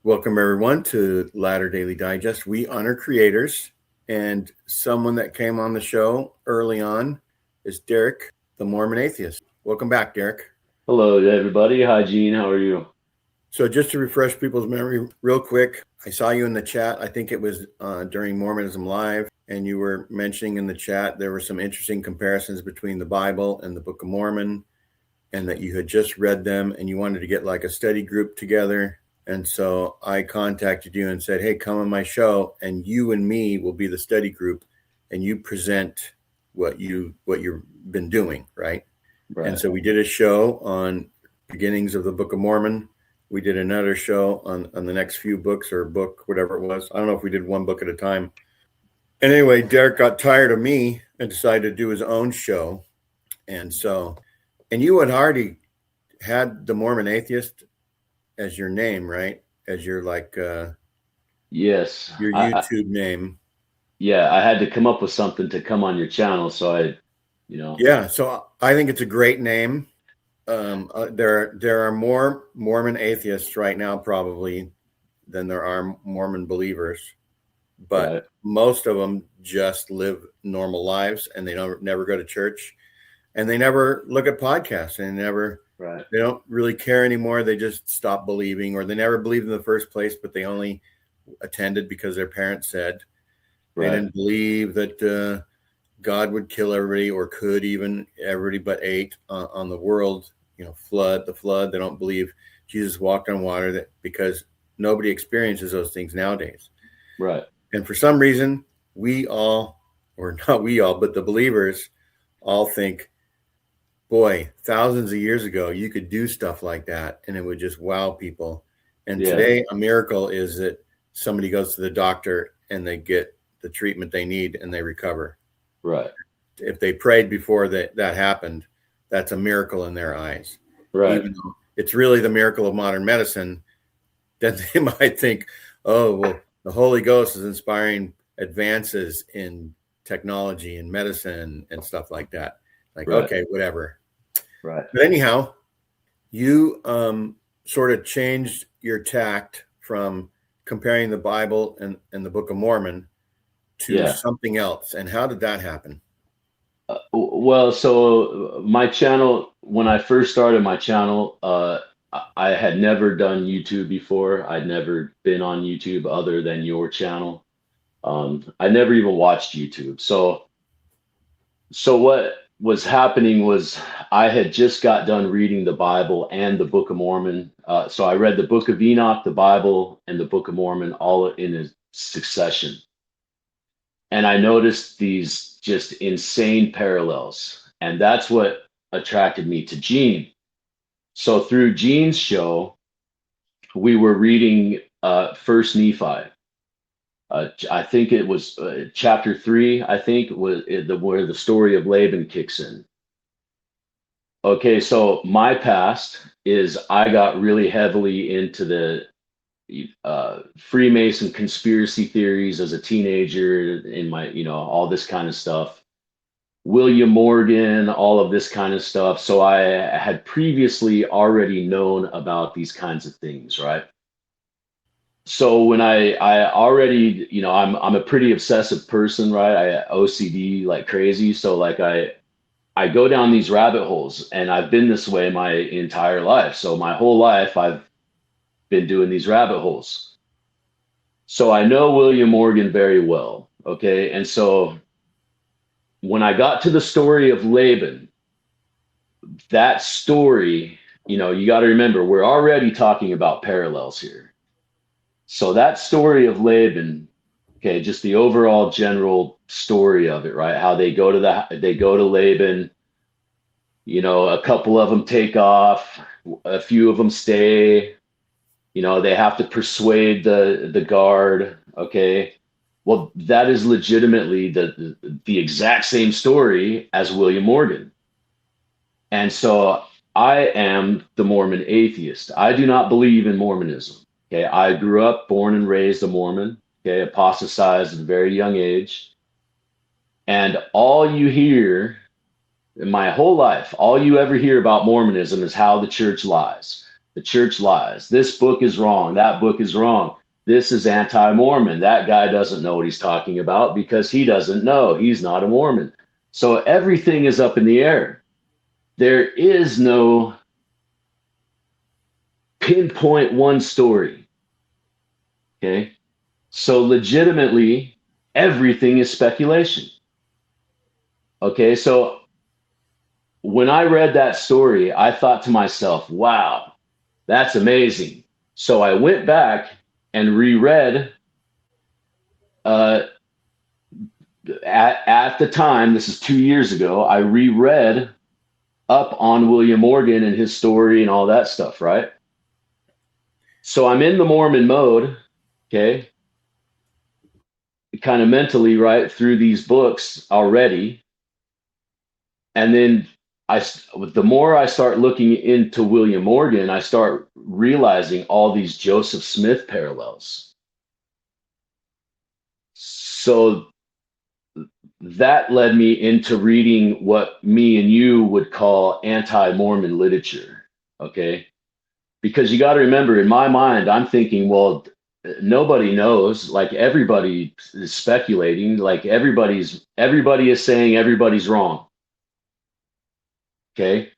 Welcome, everyone, to Ladder Daily Digest. We honor creators, and someone that came on the show early on is Derrek The Mormon Atheist. Welcome back, Derrek. Hello, everybody. Hi, Gene. How are you? So just to refresh people's memory real quick, I saw you in the chat. I think it was during Mormonism Live, and you were mentioning in the chat there were some interesting comparisons between the Bible and the Book of Mormon, and that you had just read them, and you wanted to get like a study group together. And so I contacted you and said, hey, come on my show, and you and me will be the study group, and you present what you've been doing, right? And so we did a show on beginnings of the Book of Mormon. We did another show on the next few books, or book, whatever it was. I don't know if we did one book at a time. And anyway, Derrek got tired of me and decided to do his own show. And you had already had the Mormon Atheist as your name, right? As your yes, your YouTube name. Yeah, I had to come up with something to come on your channel, so Yeah, so I think it's a great name. There are more Mormon atheists right now probably than there are Mormon believers, but most of them just live normal lives, and they never go to church, and they never look at podcasts, and they don't really care anymore. They just stop believing, or they never believed in the first place, but they only attended because their parents said. They didn't believe that God would kill everybody, or could even everybody but 8 on the world, the flood. They don't believe Jesus walked on water, because nobody experiences those things nowadays. Right. And for some reason, we all, or not we all, but the believers all think, boy, thousands of years ago, you could do stuff like that and it would just wow people. And today, a miracle is that somebody goes to the doctor and they get the treatment they need and they recover. Right. If they prayed before that happened, that's a miracle in their eyes. Right. Even though it's really the miracle of modern medicine, then they might think, oh, well, the Holy Ghost is inspiring advances in technology and medicine and stuff like that. Okay, whatever. Right. But anyhow, you sort of changed your tact from comparing the Bible and the Book of Mormon to something else. And how did that happen? Well, so my channel, when I first started my channel, I had never done YouTube before. I'd never been on YouTube other than your channel. I never even watched YouTube. So what was happening was I had just got done reading the Bible and the Book of Mormon. So I read the Book of Enoch, the Bible, and the Book of Mormon all in a succession. And I noticed these just insane parallels. And that's what attracted me to Gene. So through Gene's show, we were reading First Nephi. I think it was chapter 3, I think, where the story of Laban kicks in. Okay, so my past is I got really heavily into the Freemason conspiracy theories as a teenager, in my, all this kind of stuff. William Morgan, all of this kind of stuff. So I had previously already known about these kinds of things, right? So when I already, I'm a pretty obsessive person, right? I OCD like crazy. So like I go down these rabbit holes, and I've been this way my entire life. So my whole life I've been doing these rabbit holes. So I know William Morgan very well. Okay. And so when I got to the story of Laban, that story, you got to remember, we're already talking about parallels here. So that story of Laban, okay, just the overall general story of it, right? How they go to Laban, a couple of them take off, a few of them stay, they have to persuade the guard, okay? Well, that is legitimately the exact same story as William Morgan. And so I am the Mormon atheist. I do not believe in Mormonism. Okay, I grew up, born and raised a Mormon, okay, apostatized at a very young age. And all you hear in my whole life, all you ever hear about Mormonism is how the church lies. The church lies. This book is wrong. That book is wrong. This is anti-Mormon. That guy doesn't know what he's talking about because he doesn't know. He's not a Mormon. So everything is up in the air. There is no pinpoint one story. Okay. So legitimately, everything is speculation. Okay. So when I read that story, I thought to myself, wow, that's amazing. So I went back and reread at the time, this is 2 years ago, I reread up on William Morgan and his story and all that stuff, right? So I'm in the Mormon mode, okay, kind of mentally, right, through these books already. And then the more I start looking into William Morgan, I start realizing all these Joseph Smith parallels. So that led me into reading what me and you would call anti-Mormon literature, okay? Because you got to remember, in my mind, I'm thinking, well, nobody knows. Like everybody is speculating. Like everybody is saying everybody's wrong. Okay.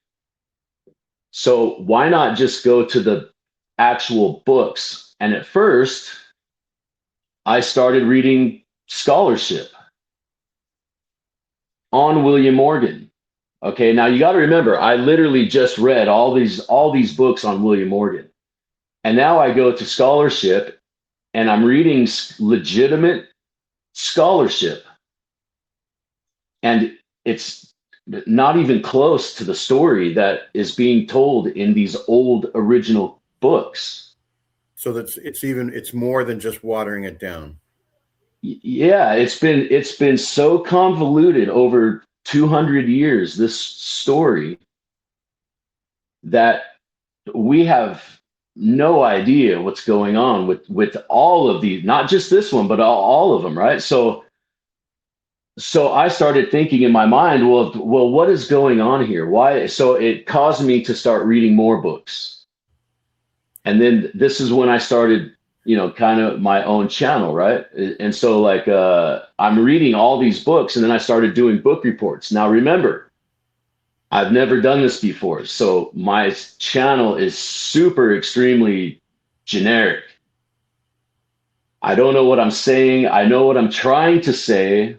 So why not just go to the actual books? And at first, I started reading scholarship on William Morgan. Okay. Now you got to remember, I literally just read all these books on William Morgan. And now I go to scholarship and I'm reading legitimate scholarship. And it's not even close to the story that is being told in these old original books. So it's more than just watering it down. Yeah, it's been so convoluted over 200 years, this story, that we have no idea what's going on with all of these, not just this one, but all of them, right? So I started thinking in my mind, well, what is going on here? Why? So it caused me to start reading more books. And then this is when I started, kind of my own channel, right? And so like I'm reading all these books and then I started doing book reports. Now remember, I've never done this before. So my channel is super extremely generic. I don't know what I'm saying. I know what I'm trying to say.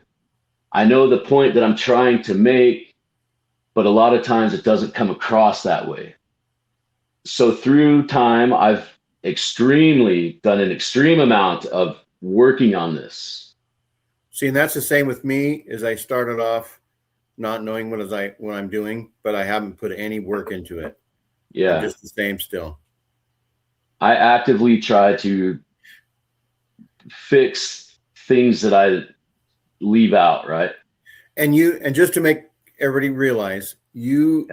I know the point that I'm trying to make, but a lot of times it doesn't come across that way. So through time, I've done an extreme amount of working on this. See, and that's the same with me. As I started off not knowing what I'm doing, but I haven't put any work into it. Yeah, I'm just the same still. I actively try to fix things that I leave out, right? And just to make everybody realize, you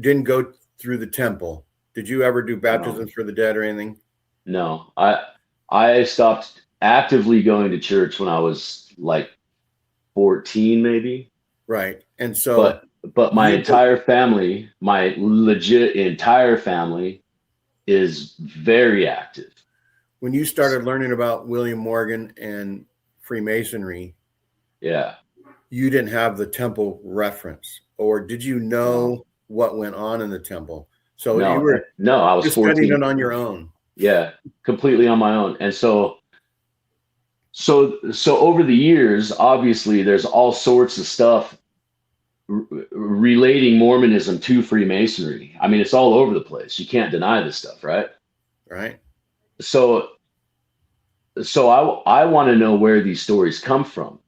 didn't go through the temple. Did you ever do baptisms for the dead or anything? No, I stopped actively going to church when I was like 14, maybe. Right. And so, but my entire family, my legit entire family, is very active. When you started learning about William Morgan and Freemasonry, you didn't have the temple reference, or did you know what went on in the temple? So no, you were I was 14. studying it on your own. Yeah, completely on my own. And so over the years, obviously, there's all sorts of stuff relating Mormonism to Freemasonry. I mean, it's all over the place. You can't deny this stuff, right? Right. So I want to know where these stories come from.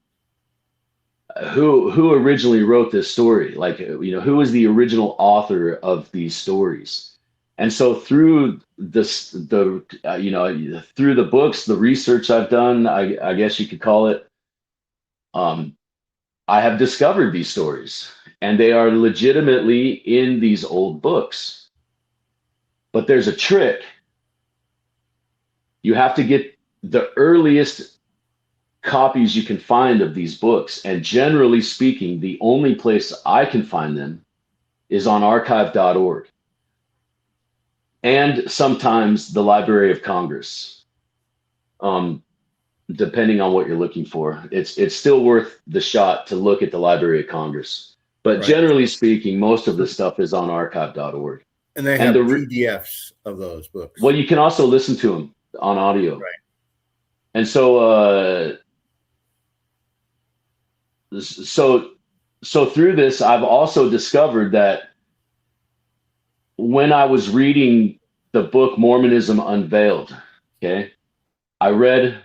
Who originally wrote this story? Like, who was the original author of these stories? And so through through the books, the research I've done, I guess you could call it, I have discovered these stories, and they are legitimately in these old books. But there's a trick. You have to get the earliest copies you can find of these books. And generally speaking, the only place I can find them is on archive.org. and sometimes the Library of Congress. Depending on what you're looking for, it's still worth the shot to look at the Library of Congress. But Right. generally speaking, most of the stuff is on archive.org. And they have PDFs of those books. Well, you can also listen to them on audio. Right. And so through this, I've also discovered that when I was reading the book Mormonism Unveiled, okay, I read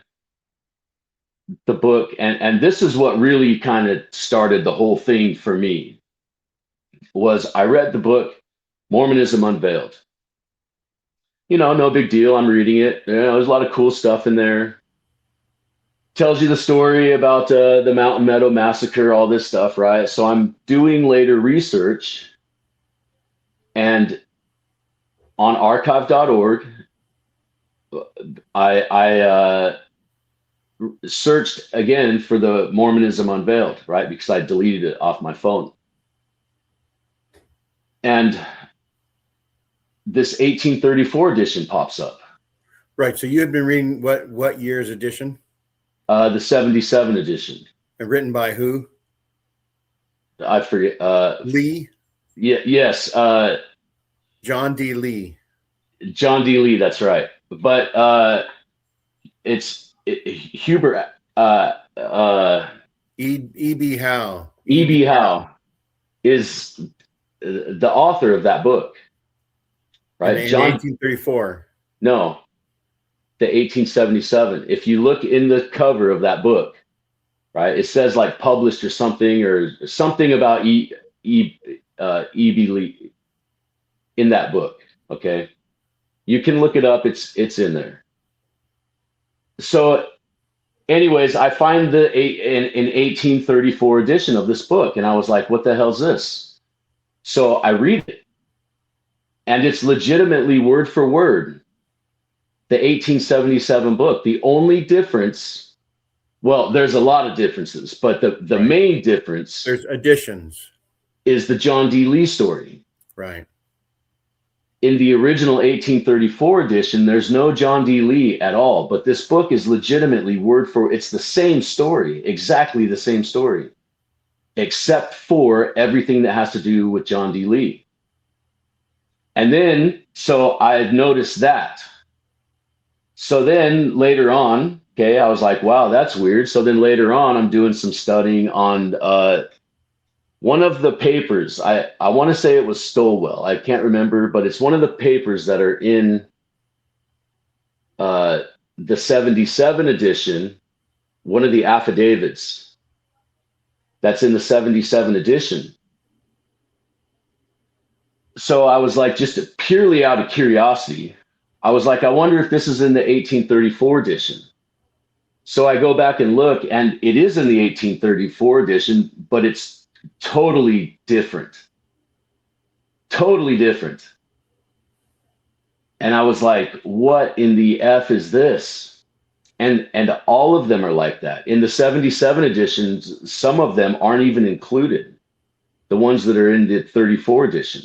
the book, and this is what really kind of started the whole thing for me, was I read the book Mormonism Unveiled. You know, no big deal. I'm reading it. You know, there's a lot of cool stuff in there. Tells you the story about the Mountain Meadow Massacre, all this stuff, right? So I'm doing later research, and on archive.org, I searched again for the Mormonism Unveiled, right? Because I deleted it off my phone. And this 1834 edition pops up. Right. So you had been reading what year's edition? The 77 edition. And written by who? I forget. Lee? Yeah. Yes. John D. Lee. John D. Lee. That's right. But it's Hubert. E.B. Howe. E.B. Howe is the author of that book, right? In 1834. No, the 1877. If you look in the cover of that book, right, it says like published or something about E.B. Lee in that book. Okay, you can look it up. It's in there. So, anyways, I find an 1834 edition of this book, and I was like, "What the hell's this?" So I read it, and it's legitimately word for word the 1877 book. The only difference, well, there's a lot of differences, but the right. main difference, there's additions, is the John D. Lee story. Right. In the original 1834 edition, there's no John D. Lee at all, but this book is legitimately word for, it's the same story, exactly the same story, except for everything that has to do with John D. Lee. And then, so I noticed that. So then later on, okay, I was like, wow, that's weird. So then later on, I'm doing some studying on one of the papers. I want to say it was Stowell. I can't remember, but it's one of the papers that are in the 77 edition, one of the affidavits that's in the 77 edition. So I was like, just purely out of curiosity, I was like, I wonder if this is in the 1834 edition. So I go back and look, and it is in the 1834 edition, but it's totally different. Totally different. And I was like, what in the F is this? And all of them are like that. In the 77 editions, some of them aren't even included. The ones that are in the 34 edition.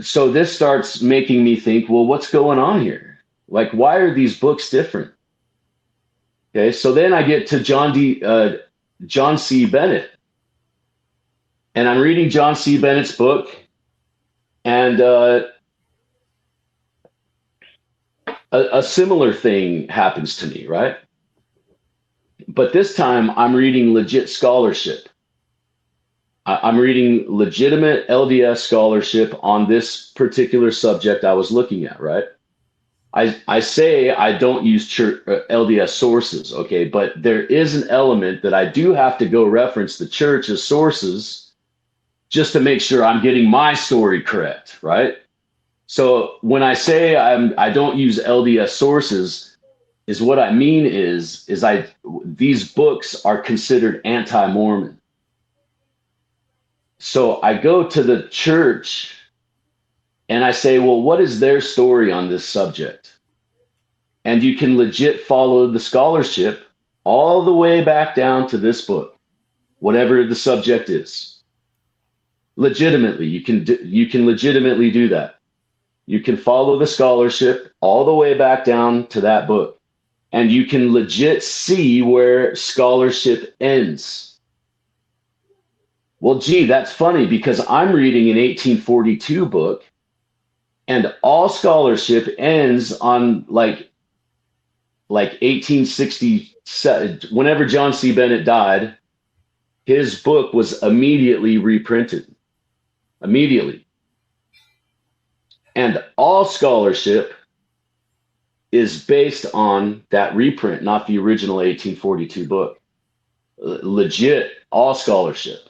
So this starts making me think, well, what's going on here? Like, why are these books different? Okay, so then I get to John C. Bennett. And I'm reading John C. Bennett's book, and a similar thing happens to me, right? But this time I'm reading legit scholarship. I'm reading legitimate LDS scholarship on this particular subject I was looking at, right? I say I don't use church, LDS sources, okay? But there is an element that I do have to go reference the church as sources just to make sure I'm getting my story correct, right? So when I say I don't use LDS sources, is what I mean is these books are considered anti-Mormon. So I go to the church and I say, well, what is their story on this subject? And you can legit follow the scholarship all the way back down to this book, whatever the subject is. Legitimately, you can legitimately do that. You can follow the scholarship all the way back down to that book, and you can legit see where scholarship ends. Well, gee, that's funny because I'm reading an 1842 book, and all scholarship ends on like 1867. Whenever John C. Bennett died, his book was immediately reprinted. Immediately. And all scholarship is based on that reprint, not the original 1842 book. Legit, all scholarship.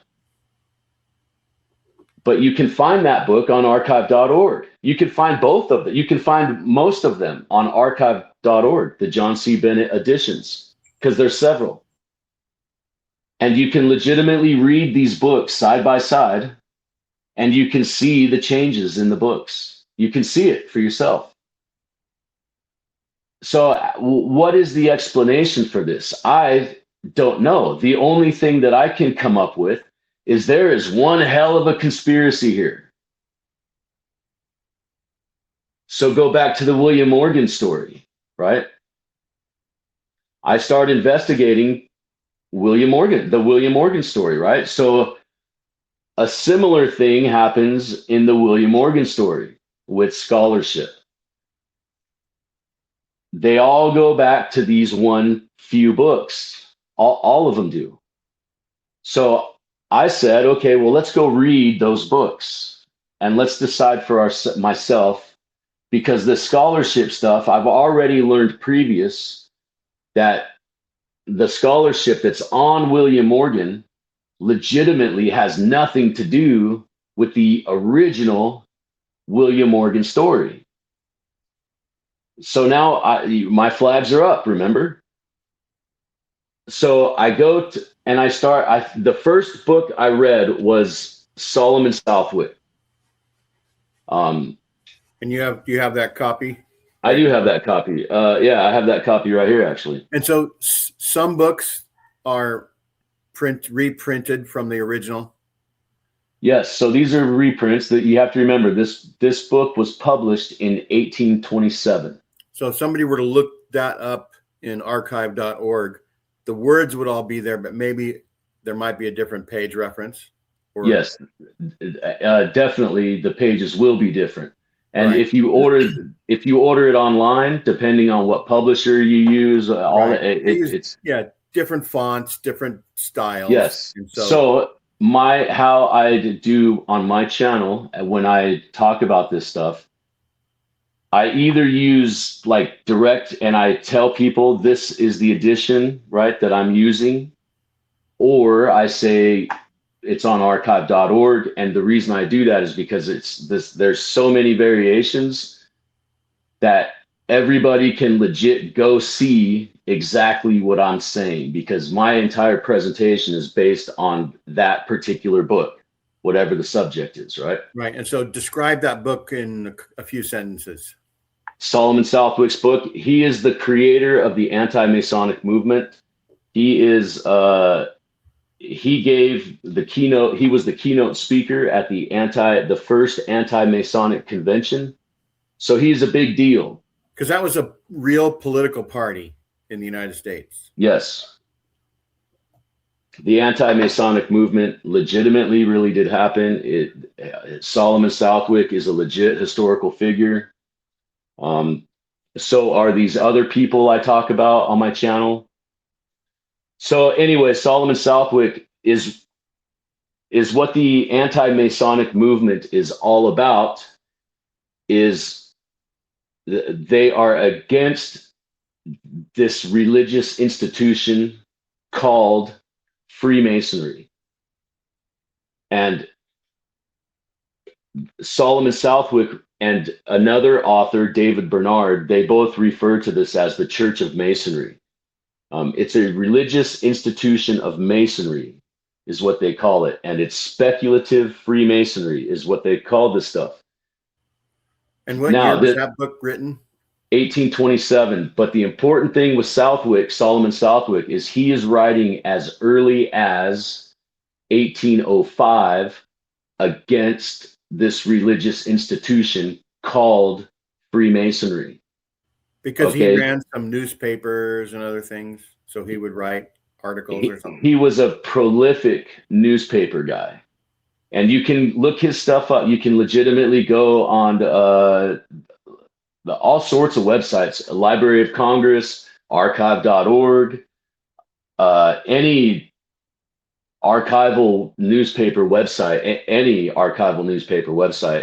But you can find that book on archive.org. You can find both of them. You can find most of them on archive.org, the John C. Bennett editions, because there's several. And you can legitimately read these books side by side, and you can see the changes in the books. You can see it for yourself. So what is the explanation for this? I don't know. The only thing that I can come up with is there is one hell of a conspiracy here. So go back to the William Morgan story, right? I start investigating the William Morgan story, right? So a similar thing happens in the William Morgan story with scholarship. They all go back to these one few books. All of them do. So I said, okay, well, let's go read those books and let's decide for myself, because the scholarship stuff, I've already learned previous that the scholarship that's on William Morgan legitimately has nothing to do with the original William Morgan story. So now my flags are up, remember? So I go to, and I start, the first book I read was Solomon Southwick. And you have that copy? I do have that copy. Yeah, I have that copy right here, actually. And so some books are reprinted from the original? Yes, so these are reprints that you have to remember. This book was published in 1827. So if somebody were to look that up in archive.org, the words would all be there, but maybe there might be a different page reference. Yes, definitely the pages will be different. And right. if you order it online, depending on what publisher you use, it's different fonts, different styles. Yes. And so how I do on my channel when I talk about this stuff, I either use like direct and I tell people this is the edition, right, that I'm using, or I say it's on archive.org. And the reason I do that is because there's so many variations that everybody can legit go see exactly what I'm saying, because my entire presentation is based on that particular book, whatever the subject is, right? Right. And so describe that book in a few sentences. Solomon Southwick's book. He is the creator of the anti-Masonic movement. He is he gave the keynote. He was the keynote speaker at the first anti-Masonic convention. So he's a big deal. Because that was a real political party in the United States. Yes. The anti-Masonic movement legitimately really did happen. Solomon Southwick is a legit historical figure. So are these other people I talk about on my channel. So anyway, Solomon Southwick is what the anti-Masonic movement is all about. They are against this religious institution called Freemasonry. And Solomon Southwick and another author, David Bernard, they both refer to this as the Church of Masonry. It's a religious institution of Masonry, is what they call it. And it's speculative Freemasonry, is what they call this stuff. And what year was that book written? 1827. But the important thing with Solomon Southwick, is he is writing as early as 1805 against this religious institution called Freemasonry. Because he Okay. ran some newspapers and other things, so he would write articles or something. He was a prolific newspaper guy. And you can look his stuff up. You can legitimately go on all sorts of websites, Library of Congress, archive.org, any archival newspaper website,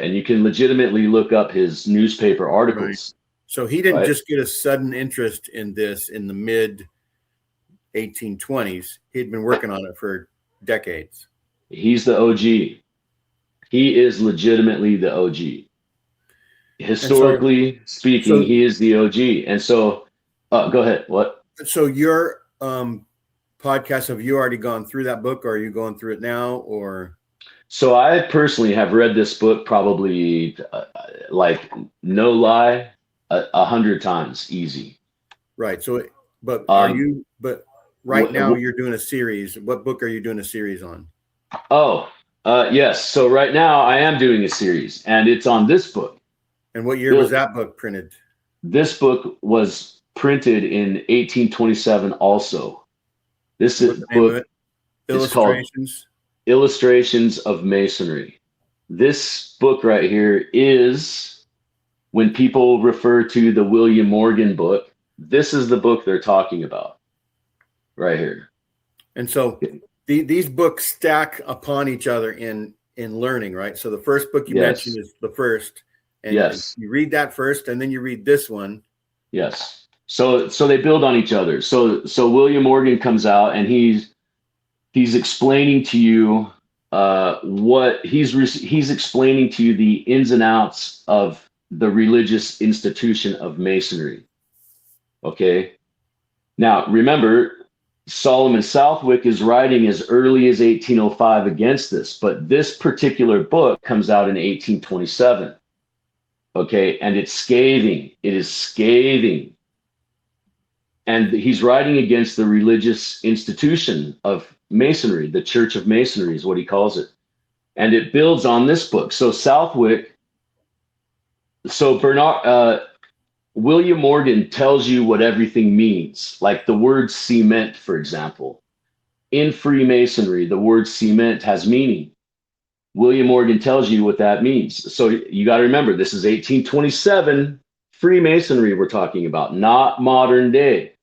and you can legitimately look up his newspaper articles. Right. So he didn't Right. just get a sudden interest in this in the mid 1820s. He'd been working on it for decades. He's the OG. He is legitimately the OG. Historically speaking, he is the OG. And so, go ahead. What? So your podcast, have you already gone through that book, or are you going through it now? Or so I personally have read this book probably, like no lie, 100 times easy. Right. So, but are you? But right now you're doing a series. What book are you doing a series on? Oh, yes. So right now I am doing a series, and it's on this book. And what year was that book printed? This book was printed in 1827 also. This is book. It's called Illustrations of Masonry. This book right here is, when people refer to the William Morgan book, this is the book they're talking about right here. And so these books stack upon each other in learning, right? So the first book you mentioned is the first. And you read that first, and then you read this one. Yes. So they build on each other. So William Morgan comes out, and he's explaining to you what he's explaining to you the ins and outs of the religious institution of Masonry. Okay. Now remember, Solomon Southwick is writing as early as 1805 against this, but this particular book comes out in 1827. Okay, and it's scathing. It is scathing. And he's writing against the religious institution of Masonry. The Church of Masonry is what he calls it. And it builds on this book. So William Morgan tells you what everything means. Like the word cement, for example. In Freemasonry, the word cement has meaning. William Morgan tells you what that means. So you got to remember, this is 1827 Freemasonry we're talking about, not modern day.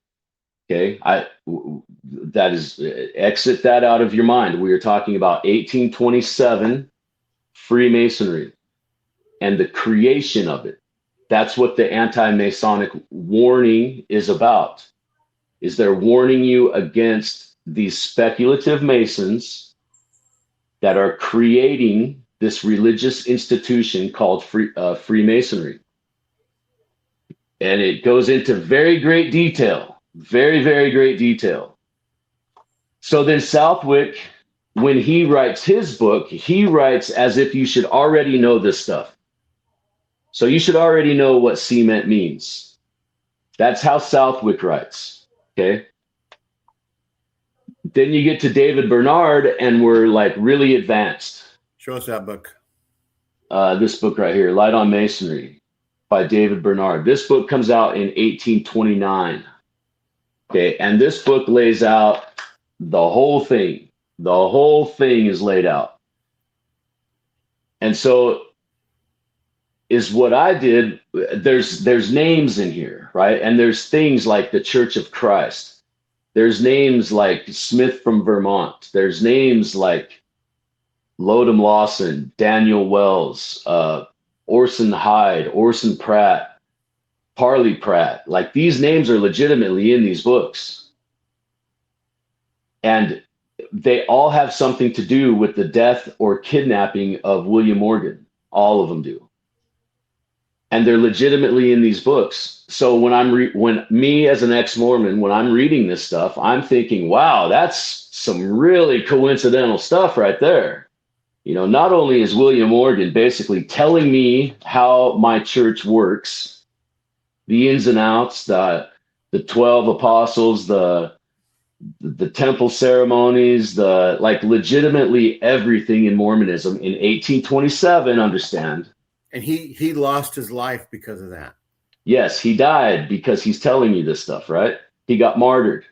Okay, that is, exit that out of your mind. We are talking about 1827 Freemasonry and the creation of it. That's what the anti-Masonic warning is about. Is they're warning you against these speculative Masons that are creating this religious institution called Freemasonry. And it goes into very great detail, very, very great detail. So then Southwick, when he writes his book, he writes as if you should already know this stuff. So you should already know what cement means. That's how Southwick writes, okay? Then you get to David Bernard, and we're like really advanced. Show us that book. This book right here, Light on Masonry by David Bernard. This book comes out in 1829. Okay, and this book lays out the whole thing. The whole thing is laid out. And so is what I did. There's names in here, right? And there's things like the Church of Christ. There's names like Smith from Vermont. There's names like Lodum Lawson, Daniel Wells, Orson Hyde, Orson Pratt, Parley Pratt. Like these names are legitimately in these books. And they all have something to do with the death or kidnapping of William Morgan. All of them do. And they're legitimately in these books. So when me as an ex-Mormon, when I'm reading this stuff, I'm thinking, wow, that's some really coincidental stuff right there. You know, not only is William Morgan basically telling me how my church works, the ins and outs, the 12 apostles, the the temple ceremonies, the like legitimately everything in Mormonism in 1827, understand. And he lost his life because of that. Yes, he died because he's telling you this stuff, right? He got martyred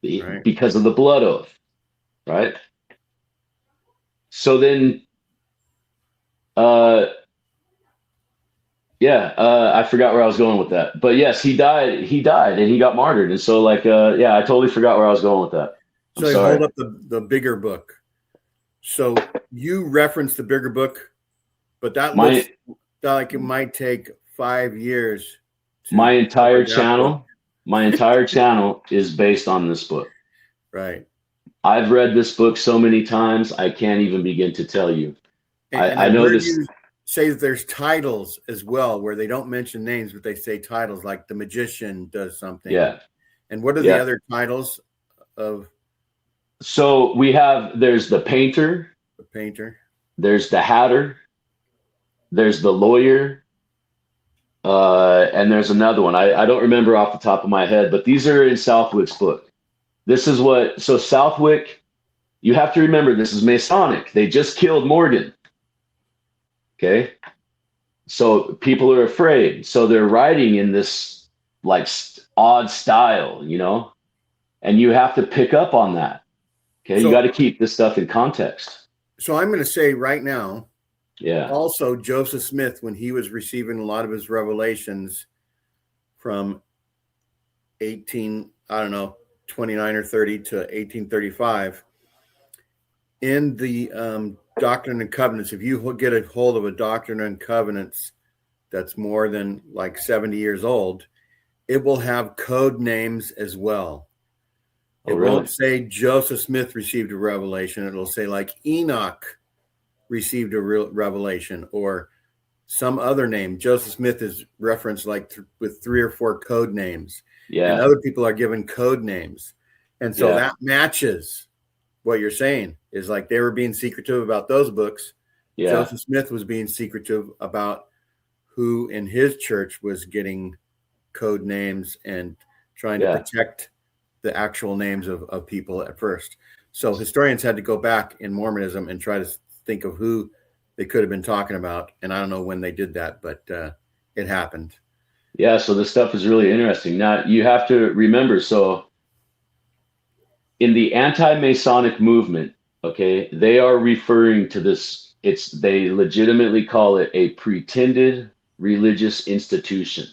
Right. because of the blood oath, right? So then, uh, yeah, I forgot where I was going with that. But yes, he died. He died and he got martyred. And so, like, yeah, I totally forgot where I was going with that. I'm So you hold sorry. up the bigger book. So you reference the bigger book, but that looks My like it might take 5 years to my cover entire that book. channel, my entire channel is based on this book. Right. I've read this book so many times, I can't even begin to tell you. And I I've know heard this. you say that there's titles as well where they don't mention names, but they say titles like the magician does something. Yeah, And what are the yeah. other titles of So there's the painter, the painter? there's the hatter, there's the lawyer, and there's another one. I don't remember off the top of my head, but these are in Southwick's book. This is so Southwick, you have to remember this is Masonic. They just killed Morgan. Okay. So people are afraid. So they're writing in this like odd style, and you have to pick up on that. Okay. You got So to keep this stuff in context. so I'm going to say right now, Yeah. also Joseph Smith, when he was receiving a lot of his revelations from I don't know, 29 or 30 to 1835, in the Doctrine and Covenants, if you get a hold of a Doctrine and Covenants that's more than like 70 years old, it will have code names as well. Oh, It really? won't say Joseph Smith received a revelation. It'll say like Enoch received a revelation or some other name. Joseph Smith is referenced like with 3 or 4 code names, and Yeah. other people are given code names. And so Yeah. that matches what you're saying is like they were being secretive about those books. Yeah. Joseph Smith was being secretive about who in his church was getting code names and trying to Yeah. protect the actual names of people at first. So historians had to go back in Mormonism and try to think of who they could have been talking about. And I don't know when they did that, but it happened. Yeah. So this stuff is really interesting. Now you have to remember. So in the anti-Masonic movement, okay, they are referring to this. They legitimately call it a pretended religious institution,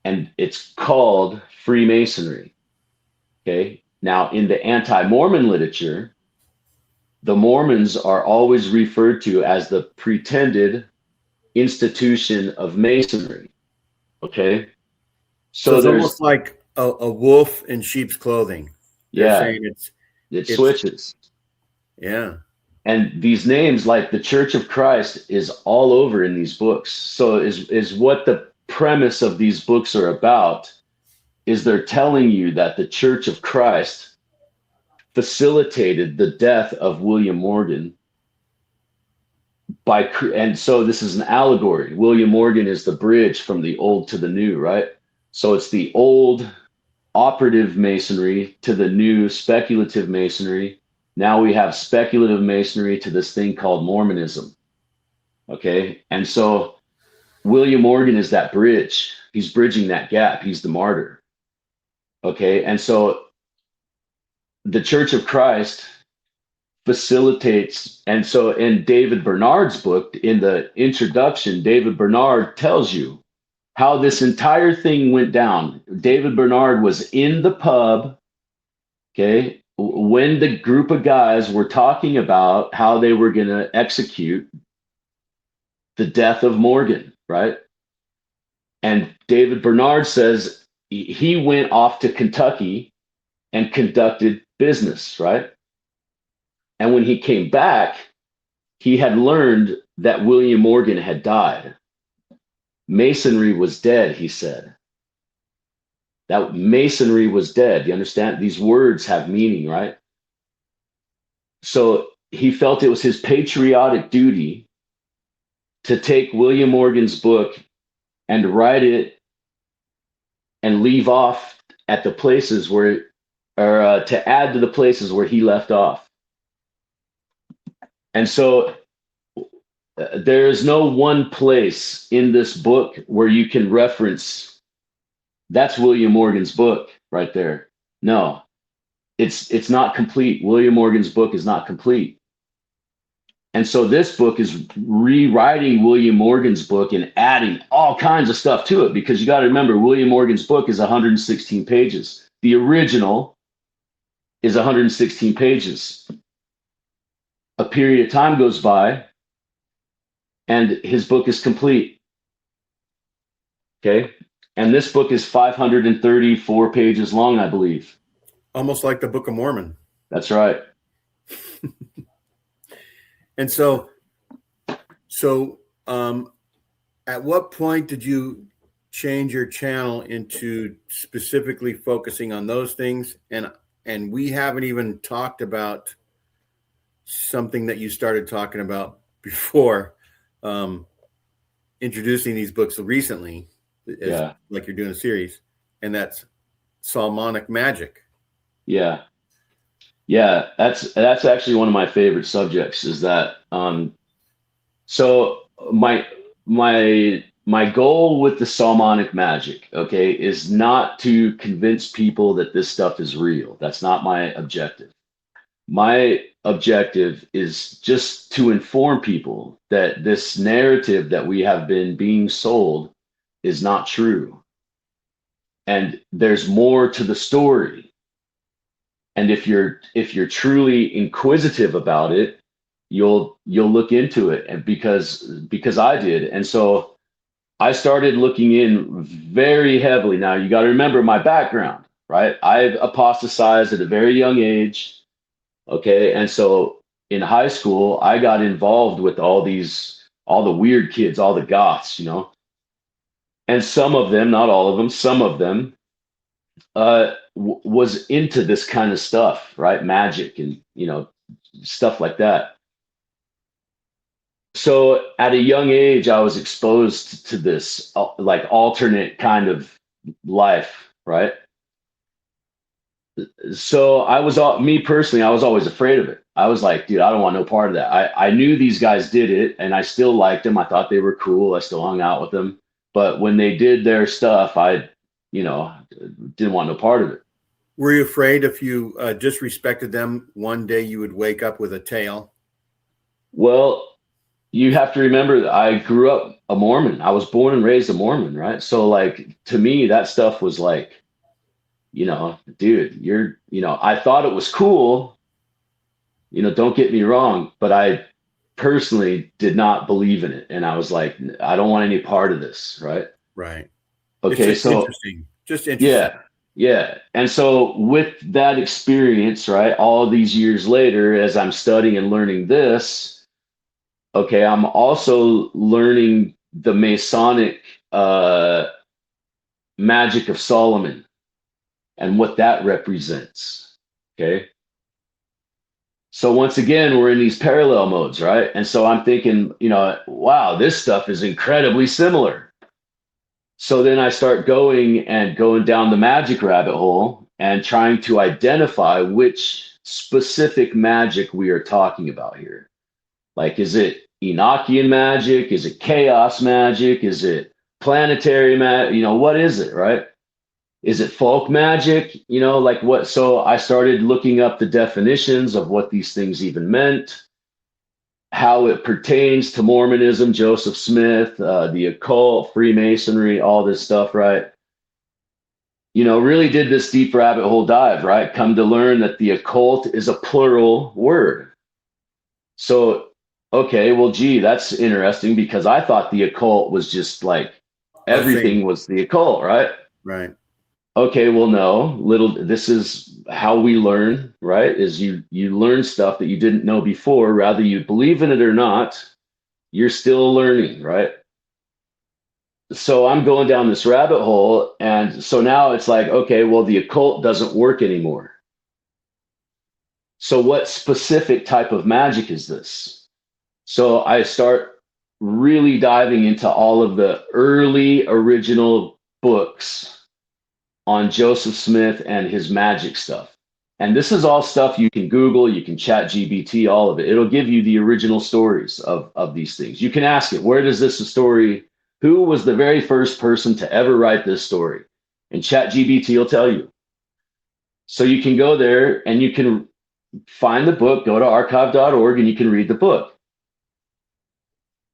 and it's called Freemasonry. Okay. Now in the anti-Mormon literature, the Mormons are always referred to as the pretended institution of Masonry. Okay. So So it's almost there's, like a wolf in sheep's clothing. They're yeah, saying it it's switches. yeah. And these names, like the Church of Christ, is all over in these books. So is what the premise of these books are about, is they're telling you that the Church of Christ facilitated the death of William Morgan and so this is an allegory. William Morgan is the bridge from the old to the new, right? So it's the old operative masonry to the new speculative masonry. Now we have speculative masonry to this thing called Mormonism. Okay. And so William Morgan is that bridge. He's bridging that gap. He's the martyr. Okay. And so the Church of Christ facilitates. And so in David Bernard's book, in the introduction, David Bernard tells you how this entire thing went down. David Bernard was in the pub, okay, when the group of guys were talking about how they were going to execute the death of Morgan, right? And David Bernard says he went off to Kentucky and conducted business, right? And when he came back, he had learned that William Morgan had died. Masonry was dead, he said. That masonry was dead. You understand? These words have meaning, right? So he felt it was his patriotic duty to take William Morgan's book and write it and leave off at the places where or to add to the places where he left off. And so there is no one place in this book where you can reference that's William Morgan's book right there. No, it's not complete. William Morgan's book is not complete. And so this book is rewriting William Morgan's book and adding all kinds of stuff to it, because you got to remember, William Morgan's book is 116 pages. The original is 116 pages. A period of time goes by and his book is complete. Okay. And this book is 534 pages long, I believe. Almost like the Book of Mormon. That's right. And so at what point did you change your channel into specifically focusing on those things? And we haven't even talked about something that you started talking about before, introducing these books recently, like you're doing a series, and that's Solomonic magic. Yeah. That's actually one of my favorite subjects, is that, so my goal with the Solomonic magic, okay, is not to convince people that this stuff is real. That's not my objective. My objective is just to inform people that this narrative that we have been being sold is not true. And there's more to the story. And if you're truly inquisitive about it, you'll look into it, and because I did. And so I started looking in very heavily. Now you got to remember my background, right? I apostatized at a very young age. Okay. And so in high school, I got involved with all the weird kids, all the goths, and some of them, not all of them, some of them, was into this kind of stuff, right? Magic and, stuff like that. So at a young age, I was exposed to this like alternate kind of life, right? So me personally, I was always afraid of it. I was like, dude, I don't want no part of that. I knew these guys did it and I still liked them. I thought they were cool. I still hung out with them. But when they did their stuff, I didn't want no part of it. Were you afraid if you disrespected them, one day you would wake up with a tail? Well, you have to remember that I grew up a Mormon. I was born and raised a Mormon, right? So like, to me, that stuff was like, dude, I thought it was cool, don't get me wrong, but I personally did not believe in it. And I was like, I don't want any part of this. Right. Right. Okay. So just interesting. Yeah. And so with that experience, right, all these years later, as I'm studying and learning this, okay, I'm also learning the Masonic magic of Solomon and what that represents. Okay. So once again, we're in these parallel modes, right? And so I'm thinking, wow, this stuff is incredibly similar. So then I start going down the magic rabbit hole and trying to identify which specific magic we are talking about here. Like, is it Enochian magic? Is it chaos magic? Is it planetary magic? What is it, right? Is it folk magic? Like what? So I started looking up the definitions of what these things even meant, how it pertains to Mormonism, Joseph Smith, the occult, Freemasonry, all this stuff, right? Really did this deep rabbit hole dive, right? Come to learn that the occult is a plural word. So, okay, well, gee, that's interesting, because I thought the occult was just like everything was the occult, right? Right. Okay, well, no, this is how we learn, right? Is you learn stuff that you didn't know before. Rather you believe in it or not, you're still learning, right? So I'm going down this rabbit hole. And so now it's like, okay, well, the occult doesn't work anymore. So what specific type of magic is this? So I start really diving into all of the early original books on Joseph Smith and his magic stuff. And this is all stuff you can Google, you can chat GBT, all of it. It'll give you the original stories of these things. You can ask it, where does this story, who was the very first person to ever write this story? And chat GBT will tell you. So you can go there and you can find the book, go to archive.org, and you can read the book.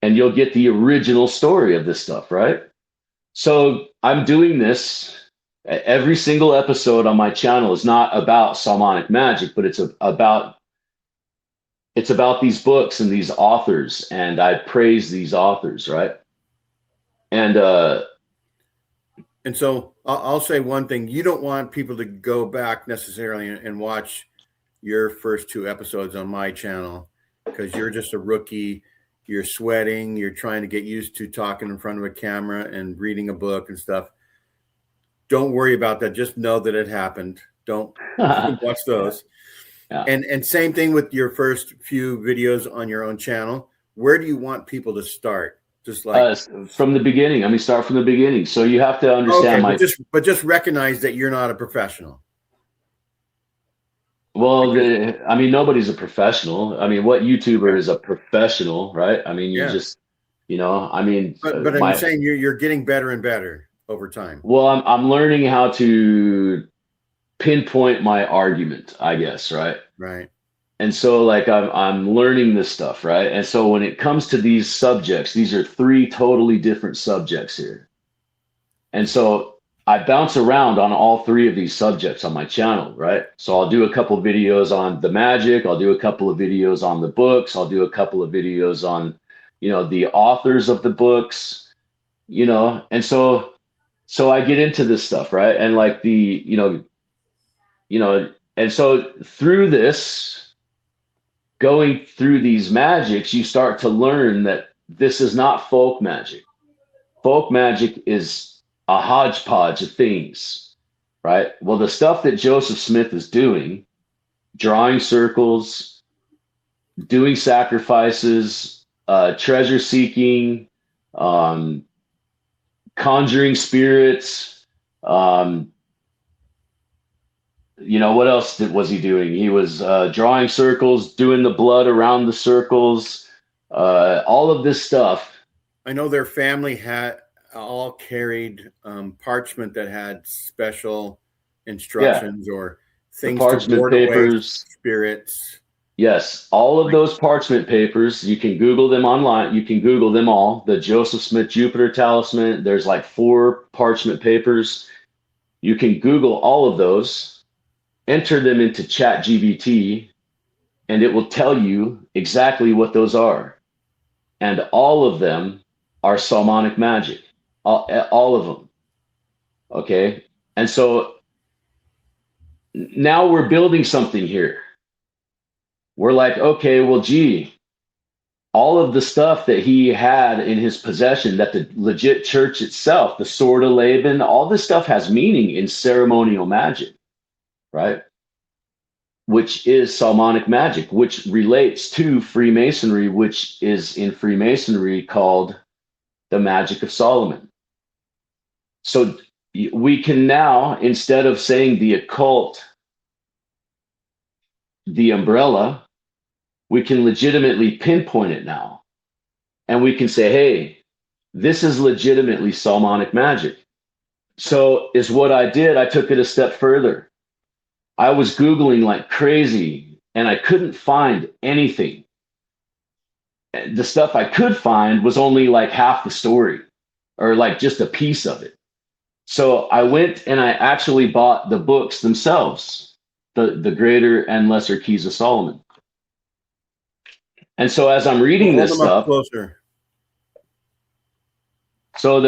And you'll get the original story of this stuff, right? So I'm doing this. Every single episode on my channel is not about Salmonic magic, but it's about these books and these authors, and I praise these authors, right? And so I'll say one thing: you don't want people to go back necessarily and watch your first 2 episodes on my channel because you're just a rookie. You're sweating. You're trying to get used to talking in front of a camera and reading a book and stuff. Don't worry about that. Just know that it happened. Don't watch those. Yeah. And same thing with your first few videos on your own channel. Where do you want people to start? Just like from the beginning. I mean, start from the beginning. So you have to understand but just recognize that you're not a professional. Well, I mean, nobody's a professional. I mean, what YouTuber is a professional, right? I mean, you just, I mean, but I'm saying you're getting better and better over time. Well, I'm learning how to pinpoint my argument, I guess, right? Right. And so like I'm learning this stuff, right? And so when it comes to these subjects, these are 3 totally different subjects here. And so I bounce around on all 3 of these subjects on my channel, right? So I'll do a couple of videos on the magic, I'll do a couple of videos on the books, I'll do a couple of videos on, the authors of the books, and so I get into this stuff, right? And like and so through this, going through these magics, you start to learn that this is not folk magic. Folk magic is a hodgepodge of things, right? Well, the stuff that Joseph Smith is doing, drawing circles, doing sacrifices, treasure seeking, conjuring spirits, what else was he doing? He was drawing circles, doing the blood around the circles, all of this stuff. I know their family had all carried parchment that had special instructions or things to ward away spirits. Yes, all of those parchment papers, you can Google them online. You can Google them all. The Joseph Smith Jupiter Talisman, there's like 4 parchment papers. You can Google all of those, enter them into ChatGPT, and it will tell you exactly what those are. And all of them are Salmonic magic, all of them. Okay, and so now we're building something here. We're like, okay, well, gee, all of the stuff that he had in his possession, that the legit church itself, the Sword of Laban, all this stuff has meaning in ceremonial magic, right? Which is Salmonic magic, which relates to Freemasonry, which is in Freemasonry called the Magic of Solomon. So we can now, instead of saying the occult, the umbrella, we can legitimately pinpoint it now. And we can say, hey, this is legitimately Salmonic magic. So is what I did. I took it a step further. I was Googling like crazy and I couldn't find anything. The stuff I could find was only like half the story or like just a piece of it. So I went and I actually bought the books themselves, the Greater and Lesser Keys of Solomon. And so as I'm reading this stuff, closer. So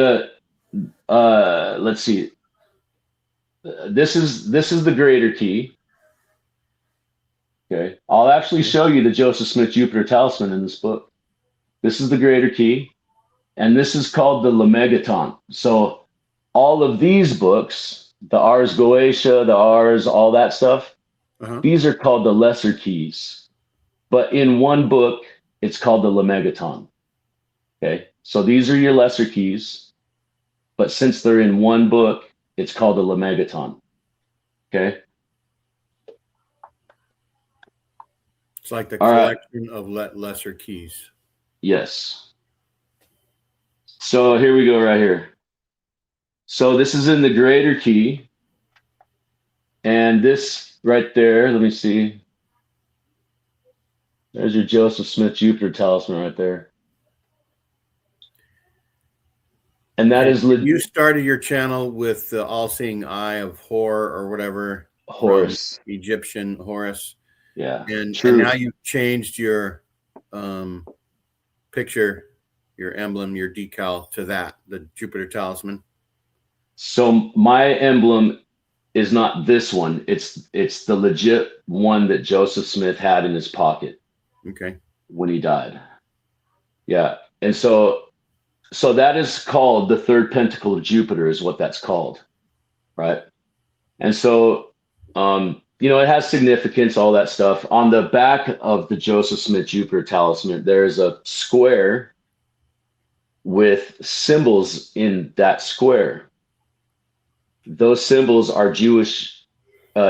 let's see. This is the Greater Key. Okay, I'll actually show you the Joseph Smith Jupiter Talisman in this book. This is the Greater Key, and this is called the Lemegeton. So all of these books, the Ars Goetia, the Ars, all that stuff, these are called the Lesser Keys. But in one book, it's called the Lemegeton. Okay, so these are your Lesser Keys, but since they're in one book, it's called the Lemegeton. Okay. It's like the All right. collection of lesser keys. Yes. So here we go right here. So this is in the greater key. And this right there, let me see. There's your Joseph Smith Jupiter talisman right there. And that is you started your channel with the all-seeing eye of Hor or whatever, Horus, from Egyptian Horus. Yeah, and true. now you've changed your picture, your emblem, your decal to that, the Jupiter talisman. So my emblem is not this one. It's the legit one that Joseph Smith had in his pocket. Okay. When he died. Yeah. And so that is called the third pentacle of Jupiter, is what that's called. Right. And so, it has significance, all that stuff. On the back of the Joseph Smith Jupiter talisman, there's a square with symbols in that square. Those symbols are Jewish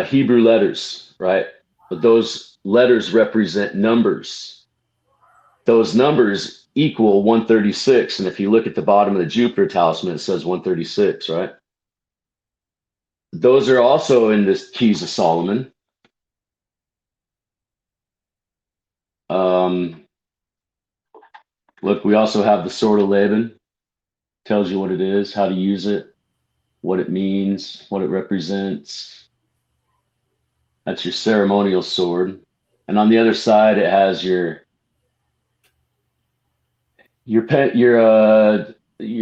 Hebrew letters, right? But those letters represent numbers. Those numbers equal 136. And if you look at the bottom of the Jupiter talisman, it says 136, right? Those are also in the Keys of Solomon. Look, we also have the Sword of Laban. Tells you what it is, how to use it, what it means, what it represents. That's your ceremonial sword. And on the other side, it has your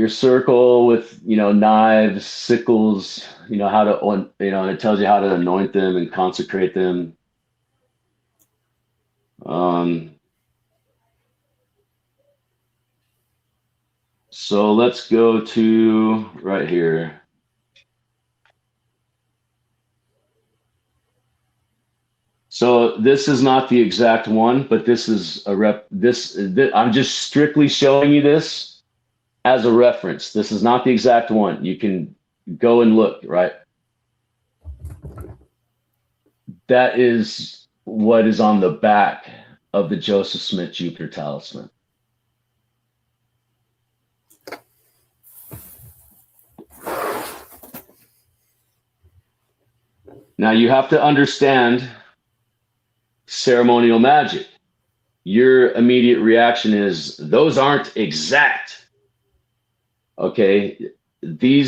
circle with, knives, sickles, how to, and it tells you how to anoint them and consecrate them. So let's go to right here. So this is not the exact one, but this is a I'm just strictly showing you this as a reference. This is not the exact one. You can go and look, right? That is what is on the back of the Joseph Smith Jupiter talisman. Now you have to understand ceremonial magic. Your immediate reaction is, those aren't exact. Okay, they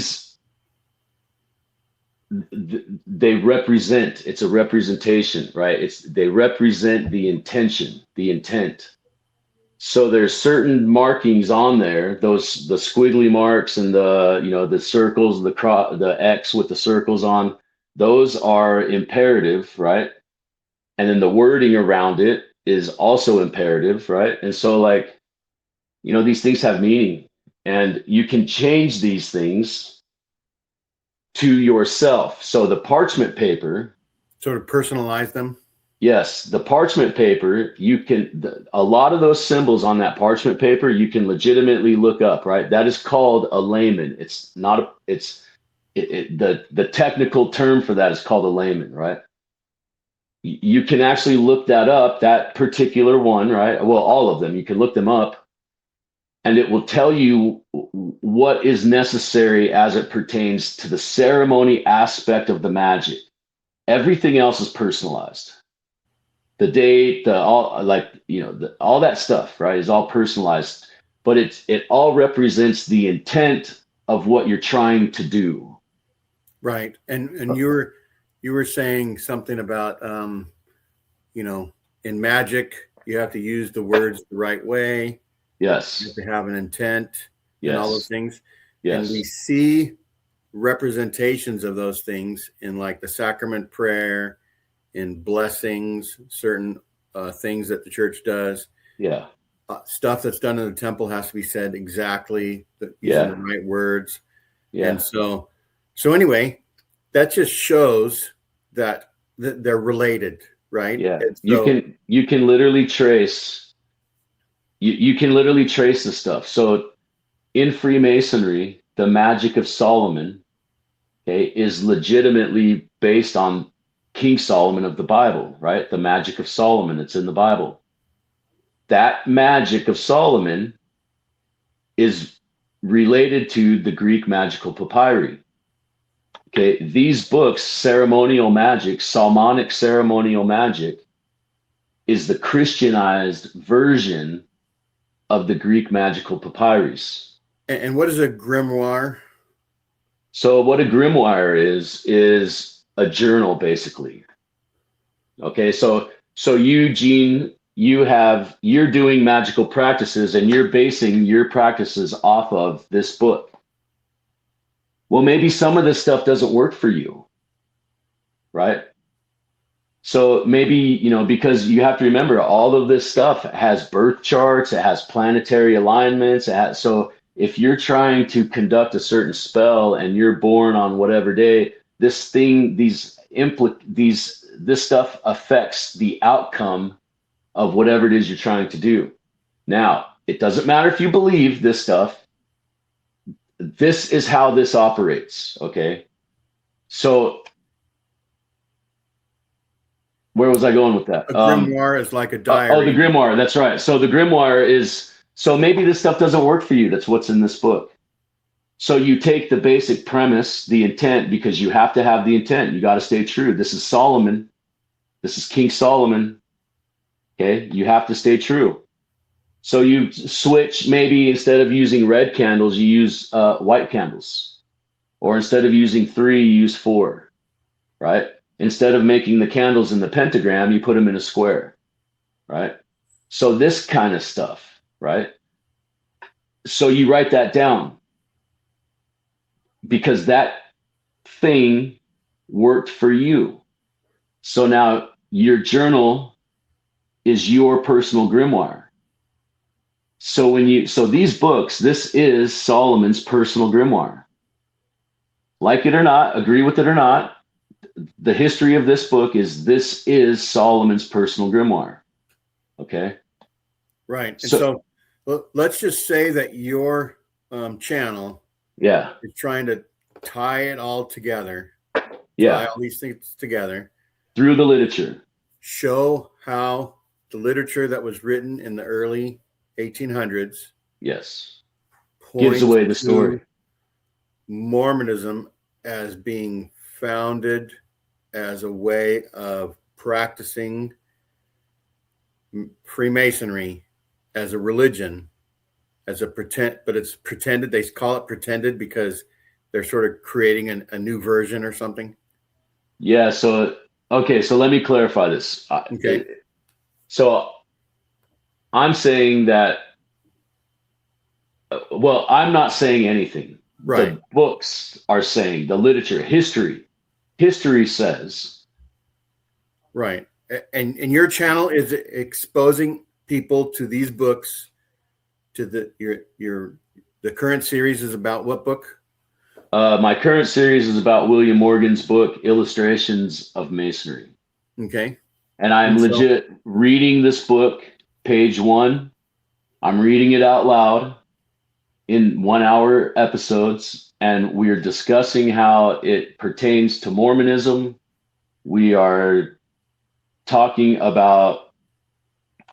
represent, it's a representation, right? They represent the intention, the intent. So there's certain markings on there, the squiggly marks and the circles, the X with the circles on, those are imperative, right? And then the wording around it is also imperative, right? And so these things have meaning, and you can change these things to yourself. So the parchment paper, sort of personalize them. Yes, the parchment paper, a lot of those symbols on that parchment paper, you can legitimately look up, right? That is called a layman. It's not, the technical term for that is called a layman, right? You can actually look that up, that particular one, right? Well, all of them, you can look them up, and it will tell you what is necessary as it pertains to the ceremony aspect of the magic. Everything else is personalized. The date, all that stuff, right, is all personalized, but it all represents the intent of what you're trying to do. Right. And you were saying something about, in magic, you have to use the words the right way. Yes. You have to have an intent. Yes. And all those things. Yes. And we see representations of those things in like the sacrament prayer, in blessings, certain things that the church does. Yeah. Stuff that's done in the temple has to be said exactly, using the right words. Yeah. And so anyway, that just shows that they're related, right? Yeah. So, you can literally trace. You can literally trace the stuff. So in Freemasonry, the magic of Solomon, okay, is legitimately based on King Solomon of the Bible, right? The magic of Solomon that's in the Bible. That magic of Solomon is related to the Greek magical papyri. Okay, these books, ceremonial magic, Solomonic ceremonial magic, is the Christianized version of the Greek magical papyrus. And what is a grimoire? So what a grimoire is a journal, basically. Okay, so you, Gene, you're doing magical practices and you're basing your practices off of this book. Well, maybe some of this stuff doesn't work for you, right? So maybe, you know, because you have to remember all of this stuff has birth charts, it has planetary alignments, so if you're trying to conduct a certain spell and you're born on whatever day, this thing, this stuff affects the outcome of whatever it is you're trying to do. Now, it doesn't matter if you believe this stuff. This is how this operates, okay? So where was I going with that? A grimoire is like a diary. The grimoire. That's right. So the grimoire is, so maybe this stuff doesn't work for you. That's what's in this book. So you take the basic premise, the intent, because you have to have the intent. You got to stay true. This is Solomon. This is King Solomon. Okay. You have to stay true. So you switch, maybe instead of using red candles, you use white candles. Or instead of using 3, you use 4. Right? Instead of making the candles in the pentagram, you put them in a square, right? So this kind of stuff, right? So you write that down because that thing worked for you. So now your journal is your personal grimoire. So these books, this is Solomon's personal grimoire. Like it or not, agree with it or not, the history of this book is Solomon's personal grimoire. Okay. Right. And so let's just say that your channel is trying to tie it all together. Tie all these things together. Through the literature. Show how the literature that was written in the early 1800s. Yes. Gives away the story. Mormonism as being founded as a way of practicing Freemasonry as a religion, as a pretend, but it's pretended. They call it pretended because they're sort of creating a new version or something. Yeah. So let me clarify this. Okay. So I'm saying that, well, I'm not saying anything. Right. The books are saying, the literature, history says. Right. And your channel is exposing people to these books, to the current series is about what book? My current series is about William Morgan's book, Illustrations of Masonry. Okay. And I'm legit reading this book, page 1. I'm reading it out loud in 1-hour episodes, and we're discussing how it pertains to Mormonism. We are talking about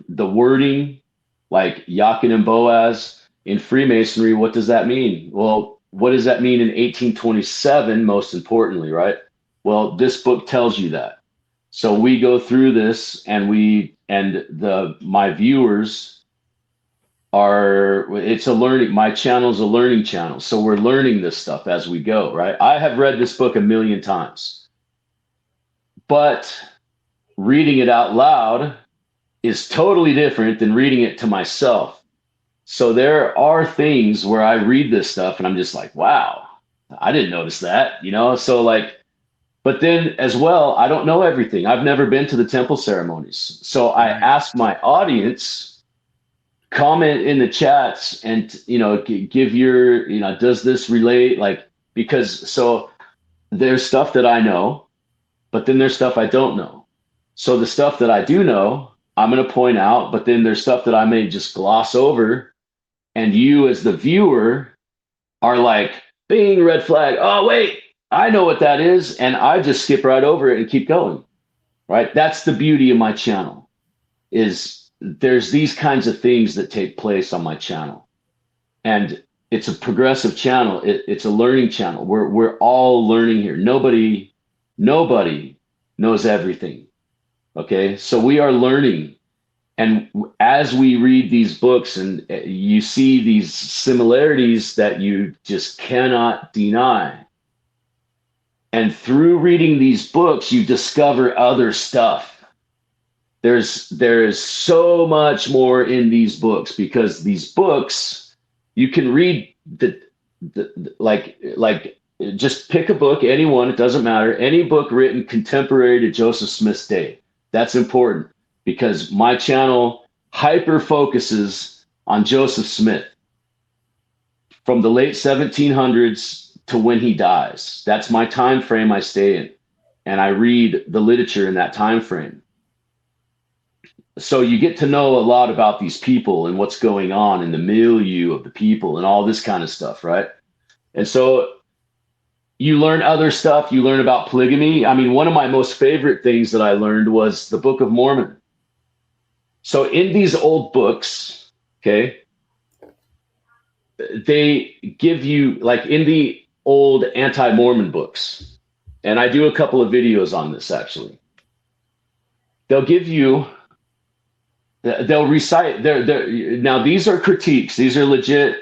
the wording, like Jachin and Boaz in Freemasonry. What does that mean? Well, what does that mean in 1827, most importantly, right? Well, this book tells you that. So we go through this, and my viewers my channel's a learning channel. So we're learning this stuff as we go, right? I have read this book 1,000,000 times, but reading it out loud is totally different than reading it to myself. So there are things where I read this stuff and I'm just like, wow, I didn't notice that, So but then as well, I don't know everything. I've never been to the temple ceremonies. So I ask my audience, comment in the chats and, give your, does this relate? So there's stuff that I know, but then there's stuff I don't know. So the stuff that I do know, I'm going to point out, but then there's stuff that I may just gloss over. And you as the viewer are like, bing, red flag. Oh, wait, I know what that is. And I just skip right over it and keep going. right? That's the beauty of my channel, is there's these kinds of things that take place on my channel. And it's a progressive channel. It's a learning channel. We're all learning here. Nobody knows everything. Okay, so we are learning. And as we read these books and you see these similarities that you just cannot deny. And through reading these books, you discover other stuff. There is so much more in these books, because these books, you can read like just pick a book, any one, it doesn't matter, any book written contemporary to Joseph Smith's day. That's important, because my channel hyper focuses on Joseph Smith from the late 1700s to when he dies. That's my time frame I stay in, and I read the literature in that time frame. So you get to know a lot about these people and what's going on in the milieu of the people and all this kind of stuff, right? And so you learn other stuff. You learn about polygamy. I mean, one of my most favorite things that I learned was the Book of Mormon. So in these old books, okay, they give you, like in the old anti-Mormon books, and I do a couple of videos on this actually, they'll give you, they'll recite now these are critiques. These are legit.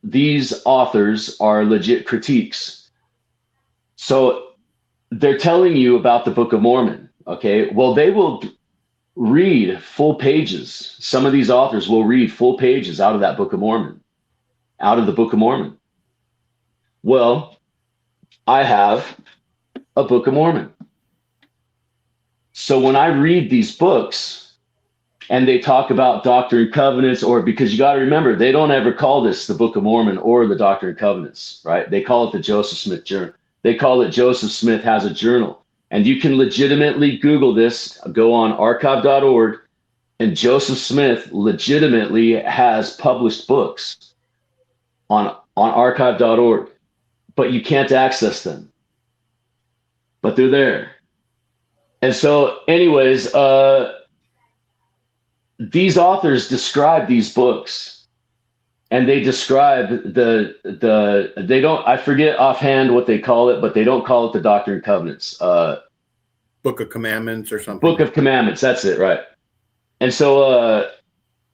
These authors are legit critiques. So they're telling you about the Book of Mormon. Okay, well, they will read full pages. Some of these authors will read full pages out of that Book of Mormon, out of the Book of Mormon. Well, I have a Book of Mormon. So when I read these books, and they talk about Doctrine and Covenants, or, because you got to remember, they don't ever call this the Book of Mormon or the Doctrine and Covenants, right? They call it the Joseph Smith Journal. They call it Joseph Smith Has a Journal. And you can legitimately Google this, go on archive.org, and Joseph Smith legitimately has published books on archive.org, but you can't access them. But they're there. And so anyways, these authors describe these books, and they describe they don't, I forget offhand what they call it, but they don't call it the Doctrine and Covenants. Book of Commandments or something. Book of Commandments, that's it, right? And so,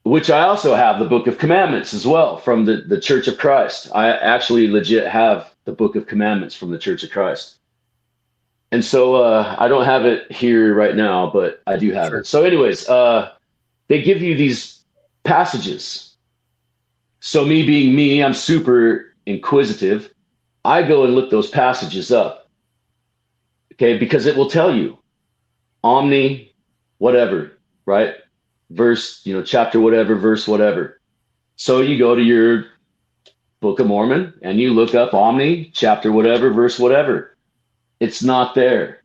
which I also have the Book of Commandments as well from the Church of Christ. I actually legit have the Book of Commandments from the Church of Christ. And so I don't have it here right now, but I do have it. So anyways, they give you these passages. So me being me, I'm super inquisitive. I go and look those passages up, okay? Because it will tell you, omni, whatever, right? Verse, chapter whatever, verse whatever. So you go to your Book of Mormon and you look up omni, chapter whatever, verse whatever. It's not there.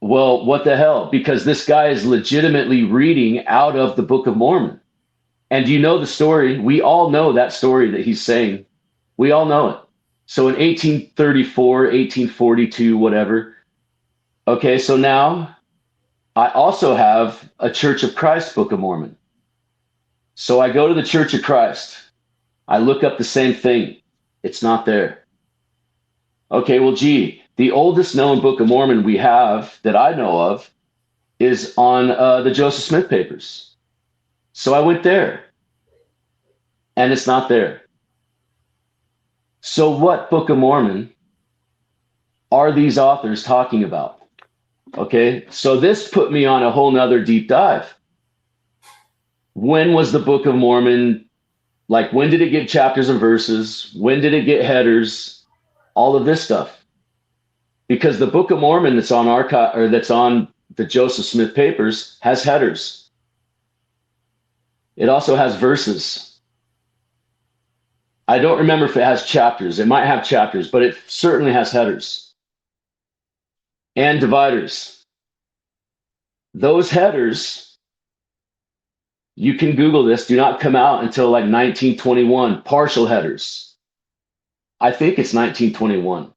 Well, what the hell? Because this guy is legitimately reading out of the Book of Mormon. And you know the story. We all know that story that he's saying. We all know it. So in 1834, 1842, whatever. Okay, so now I also have a Church of Christ Book of Mormon. So I go to the Church of Christ. I look up the same thing. It's not there. Okay, well, gee, the oldest known Book of Mormon we have that I know of is on the Joseph Smith papers. So I went there, and it's not there. So what Book of Mormon are these authors talking about? Okay, so this put me on a whole nother deep dive. When was the Book of Mormon, like, when did it get chapters and verses? When did it get headers? All of this stuff. Because the Book of Mormon that's on archive, or that's on the Joseph Smith papers, has headers. It also has verses. I don't remember if it has chapters. It might have chapters, but it certainly has headers and dividers. Those headers, you can Google this, do not come out until like 1921, partial headers. I think it's 1921.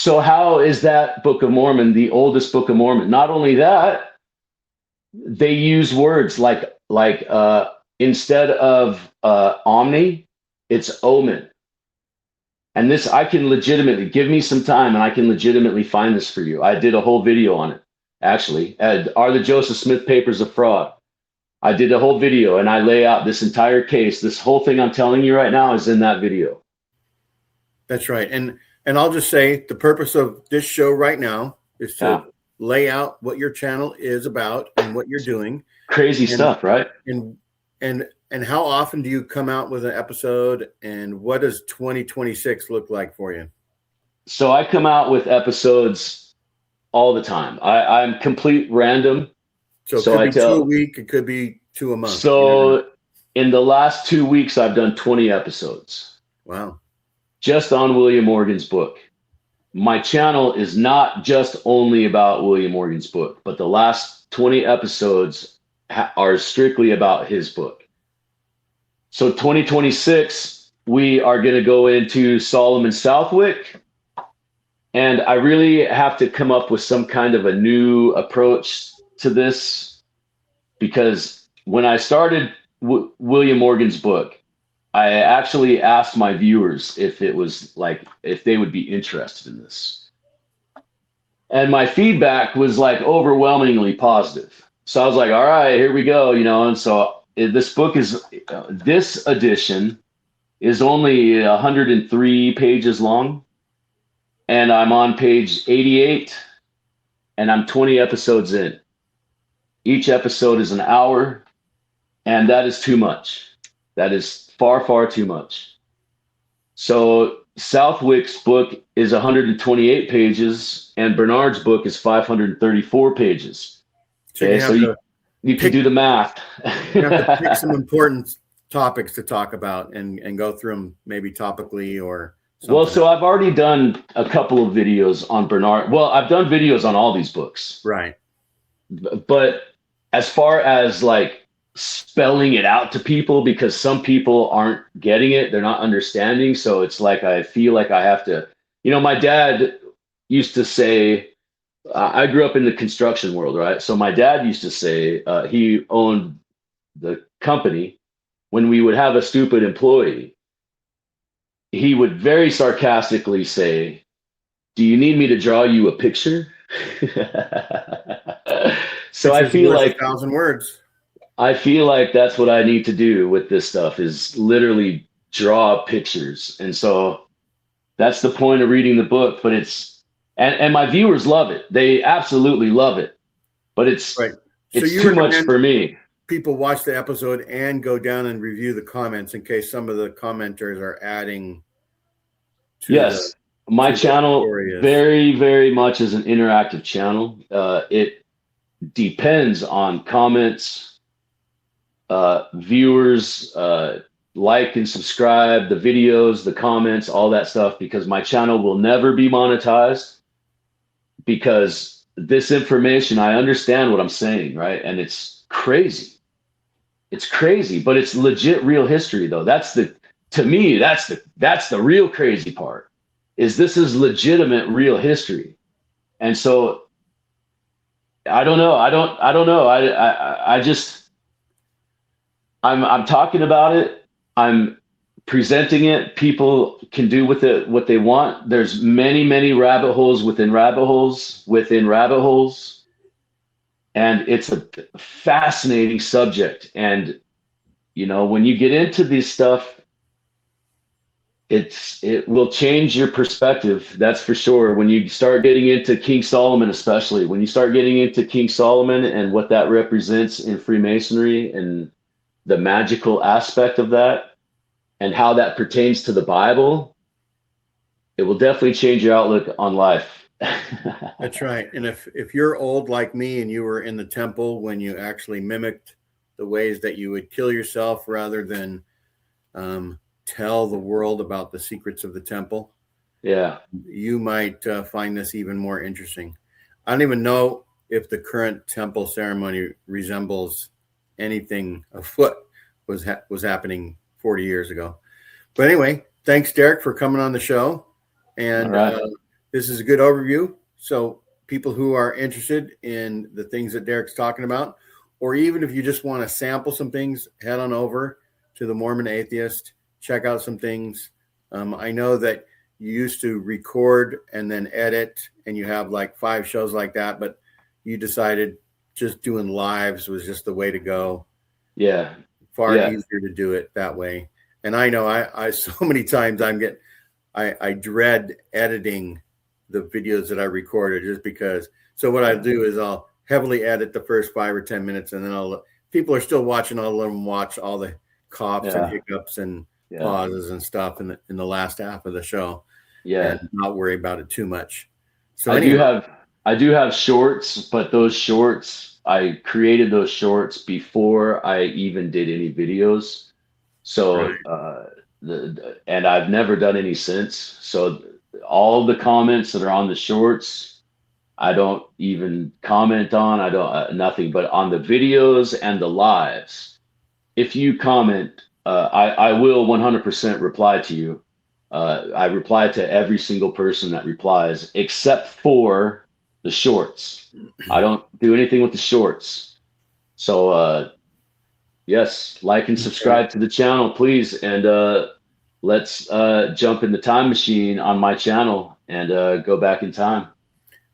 So how is that Book of Mormon the oldest Book of Mormon? Not only that, they use words like instead of omni, it's omen. And this, I can legitimately, give me some time and I can legitimately find this for you. I did a whole video on it, actually. Are the Joseph Smith papers a fraud? I did a whole video and I lay out this entire case. This whole thing I'm telling you right now is in that video. That's right. And I'll just say the purpose of this show right now is to lay out what your channel is about and what you're doing. Crazy stuff, right? And how often do you come out with an episode, and what does 2026 look like for you? So I come out with episodes all the time. I'm complete random. So it could be 2 a week, it could be 2 a month. So in the last 2 weeks, I've done 20 episodes. Wow. Just on William Morgan's book. My channel is not just only about William Morgan's book, but the last 20 episodes are strictly about his book. So 2026, we are going to go into Solomon Southwick. And I really have to come up with some kind of a new approach to this, because when I started William Morgan's book, I actually asked my viewers if they would be interested in this. And my feedback was like overwhelmingly positive. So I was like, all right, here we go, and so this book this edition is only 103 pages long. And I'm on page 88 and I'm 20 episodes in. Each episode is an hour, and that is too much. That is far, far too much. So Southwick's book is 128 pages and Bernard's book is 534 pages. Okay, so you can do the math. You have to pick some important topics to talk about and go through them maybe topically or something. Well, so I've already done a couple of videos on Bernard. Well, I've done videos on all these books. Right. But as far as like spelling it out to people, because some people aren't getting it, they're not understanding. So it's like I feel like I have to, my dad used to say, I grew up in the construction world, right? So my dad used to say he owned the company. When we would have a stupid employee, he would very sarcastically say, "Do you need me to draw you a picture?" So I feel like 1,000 words. I feel like that's what I need to do with this stuff, is literally draw pictures. And so that's the point of reading the book. But and my viewers love it. They absolutely love it. But it's right. It's too much for me. People watch the episode and go down and review the comments in case some of the commenters are adding to yes. My channel very, very much is an interactive channel. It depends on comments, viewers, like and subscribe, the videos, the comments, all that stuff, because my channel will never be monetized, because this information, I understand what I'm saying, right? And it's crazy. It's crazy, but it's legit real history though. To me, that's the real crazy part, is this is legitimate real history. And so I don't know. I don't know. I just, I'm talking about it. I'm presenting it. People can do with it what they want. There's many, many rabbit holes within rabbit holes within rabbit holes. And it's a fascinating subject. And, when you get into this stuff, it will change your perspective. That's for sure. When you start getting into King Solomon, especially when you start getting into King Solomon and what that represents in Freemasonry and the magical aspect of that and how that pertains to the Bible, it will definitely change your outlook on life. That's right. And if you're old like me and you were in the temple when you actually mimicked the ways that you would kill yourself rather than tell the world about the secrets of the temple, you might find this even more interesting. I don't even know if the current temple ceremony resembles anything of what was happening 40 years ago. But anyway, thanks, Derrek, for coming on the show. And this is a good overview. So people who are interested in the things that Derrek's talking about, or even if you just want to sample some things, head on over to the Mormon Atheist, check out some things. I know that you used to record and then edit, and you have like 5 shows like that, but you decided just doing lives was just the way to go. Yeah. Far easier to do it that way. And I know I so many times I dread editing the videos that I recorded just because. So what I do is I'll heavily edit the first 5 or 10 minutes, and then people are still watching. I'll let them watch all the coughs and hiccups and pauses and stuff in the last half of the show. And not worry about it too much. So I do have shorts, but those shorts, I created those shorts before I even did any videos. So and I've never done any since. So all the comments that are on the shorts, I don't even comment on. I don't nothing. But on the videos and the lives, if you comment, I will 100% reply to you. I reply to every single person that replies, except for the shorts. I don't do anything with the shorts. So yes, like and subscribe to the channel, please. And let's jump in the time machine on my channel and go back in time.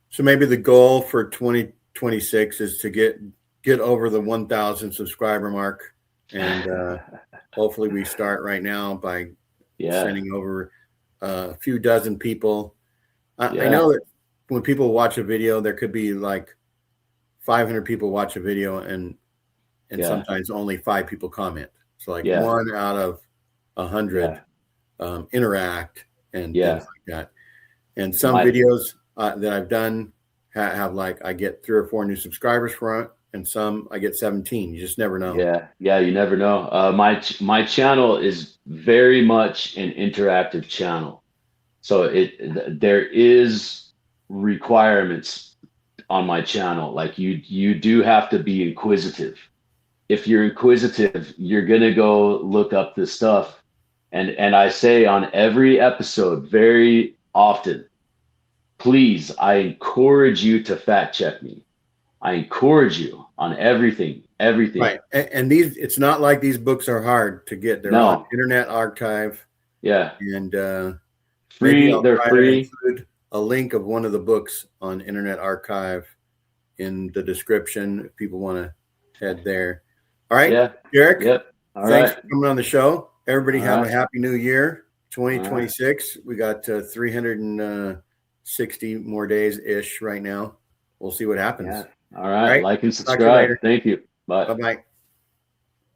So maybe the goal for 2026 is to get over the 1,000 subscriber mark. And hopefully we start right now by sending over a few dozen people. I know that when people watch a video, there could be like 500 people watch a video and sometimes only 5 people comment. So like 1 out of 100 interact and things like that. And some videos that I've done have like I get 3 or 4 new subscribers for it, and some I get 17. You just never know. Yeah, you never know. My channel is very much an interactive channel, so there is requirements on my channel. Like you do have to be inquisitive. If you're inquisitive, you're gonna go look up this stuff, and I say on every episode very often, please, I encourage you to fact check me. I encourage you on everything. Right. And these, it's not like these books are hard to get. They're on Internet Archive. Yeah. And free. They're free. Include a link of one of the books on Internet Archive in the description if people want to head there. All right. Yeah. Derrek. Yep. Thanks for coming on the show. Everybody have a happy new year. 2026. We got 360 more days ish right now. We'll see what happens. Yeah. All right. Like and subscribe. Thank you. Bye. Bye-bye.